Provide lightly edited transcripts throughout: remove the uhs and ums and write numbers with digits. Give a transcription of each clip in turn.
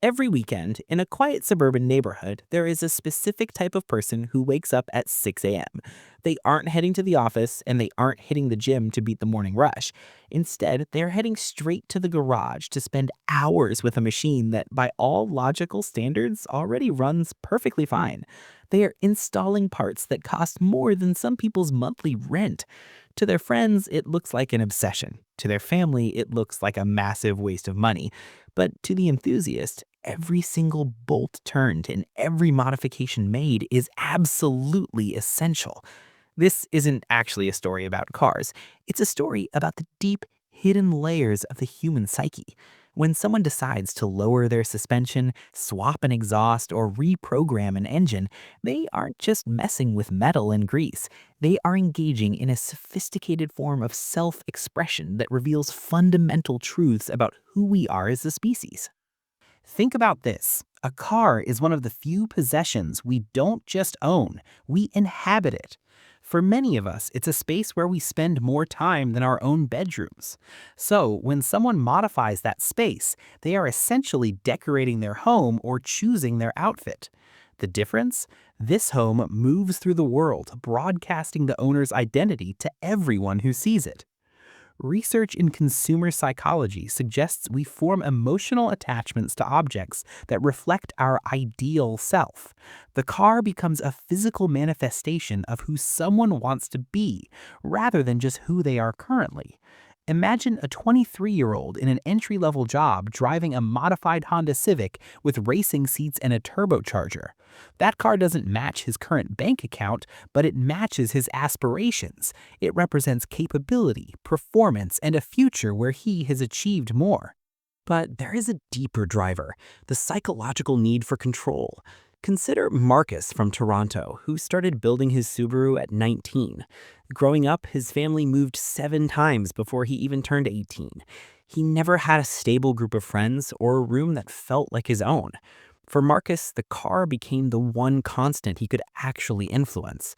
Every weekend, in a quiet suburban neighborhood, there is a specific type of person who wakes up at 6 a.m. They aren't heading to the office and they aren't hitting the gym to beat the morning rush. Instead, they're heading straight to the garage to spend hours with a machine that, by all logical standards, already runs perfectly fine. They are installing parts that cost more than some people's monthly rent. To their friends, it looks like an obsession. To their family, it looks like a massive waste of money. But to the enthusiast, every single bolt turned and every modification made is absolutely essential. This isn't actually a story about cars. It's a story about the deep, hidden layers of the human psyche. When someone decides to lower their suspension, swap an exhaust, or reprogram an engine, they aren't just messing with metal and grease. They are engaging in a sophisticated form of self expression that reveals fundamental truths about who we are as a species. Think about this. A car is one of the few possessions we don't just own, we inhabit it. For many of us, it's a space where we spend more time than our own bedrooms. So, when someone modifies that space, they are essentially decorating their home or choosing their outfit. The difference? This home moves through the world, broadcasting the owner's identity to everyone who sees it. Research in consumer psychology suggests we form emotional attachments to objects that reflect our ideal self. The car becomes a physical manifestation of who someone wants to be, rather than just who they are currently. Imagine a 23-year-old in an entry-level job driving a modified Honda Civic with racing seats and a turbocharger. That car doesn't match his current bank account, but it matches his aspirations. It represents capability, performance, and a future where he has achieved more. But there is a deeper driver, the psychological need for control. Consider Marcus from Toronto, who started building his Subaru at 19. Growing up, his family moved 7 times before he even turned 18. He never had a stable group of friends or a room that felt like his own. For Marcus, the car became the one constant he could actually influence.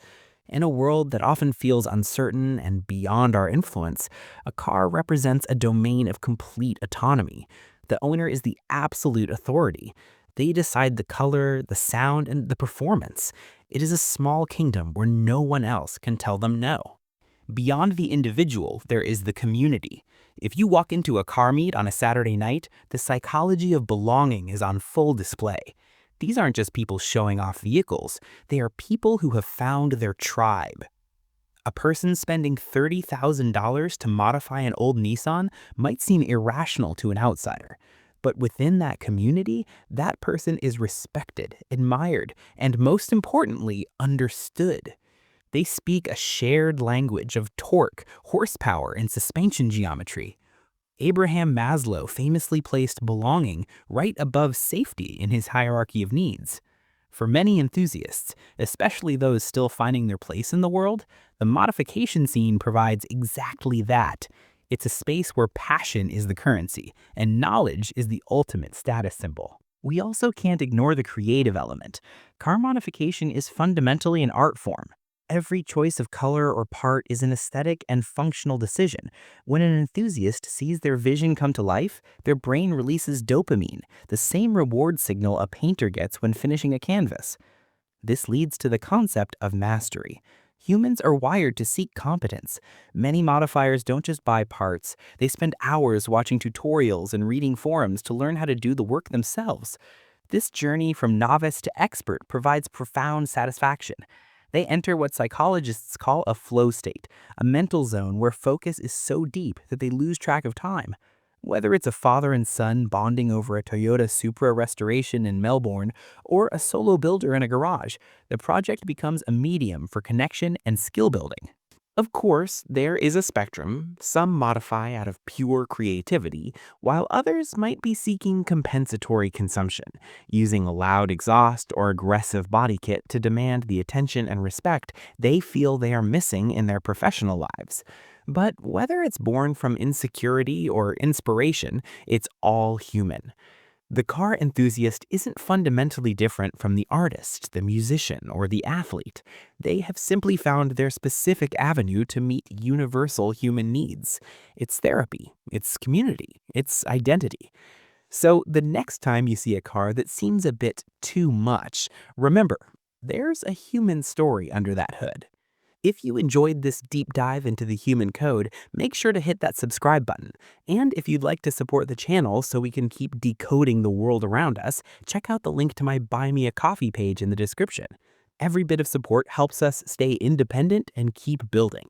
In a world that often feels uncertain and beyond our influence, a car represents a domain of complete autonomy. The owner is the absolute authority. They decide the color, the sound, and the performance. It is a small kingdom where no one else can tell them no. Beyond the individual, there is the community. If you walk into a car meet on a Saturday night, the psychology of belonging is on full display. These aren't just people showing off vehicles, they are people who have found their tribe. A person spending $30,000 to modify an old Nissan might seem irrational to an outsider. But within that community, that person is respected, admired, and most importantly, understood. They speak a shared language of torque, horsepower, and suspension geometry. Abraham Maslow famously placed belonging right above safety in his hierarchy of needs. For many enthusiasts, especially those still finding their place in the world, the modification scene provides exactly that. It's a space where passion is the currency, and knowledge is the ultimate status symbol. We also can't ignore the creative element. Car modification is fundamentally an art form. Every choice of color or part is an aesthetic and functional decision. When an enthusiast sees their vision come to life, their brain releases dopamine, the same reward signal a painter gets when finishing a canvas. This leads to the concept of mastery. Humans are wired to seek competence. Many modifiers don't just buy parts, they spend hours watching tutorials and reading forums to learn how to do the work themselves. This journey from novice to expert provides profound satisfaction. They enter what psychologists call a flow state, a mental zone where focus is so deep that they lose track of time. Whether it's a father and son bonding over a Toyota Supra restoration in Melbourne or a solo builder in a garage, the project becomes a medium for connection and skill building. Of course, there is a spectrum. Some modify out of pure creativity, while others might be seeking compensatory consumption, using a loud exhaust or aggressive body kit to demand the attention and respect they feel they are missing in their professional lives. But whether it's born from insecurity or inspiration, it's all human. The car enthusiast isn't fundamentally different from the artist, the musician, or the athlete. They have simply found their specific avenue to meet universal human needs. It's therapy, it's community, it's identity. So the next time you see a car that seems a bit too much, remember, there's a human story under that hood. If you enjoyed this deep dive into the human code, make sure to hit that subscribe button. And if you'd like to support the channel so we can keep decoding the world around us, check out the link to my Buy Me a Coffee page in the description. Every bit of support helps us stay independent and keep building.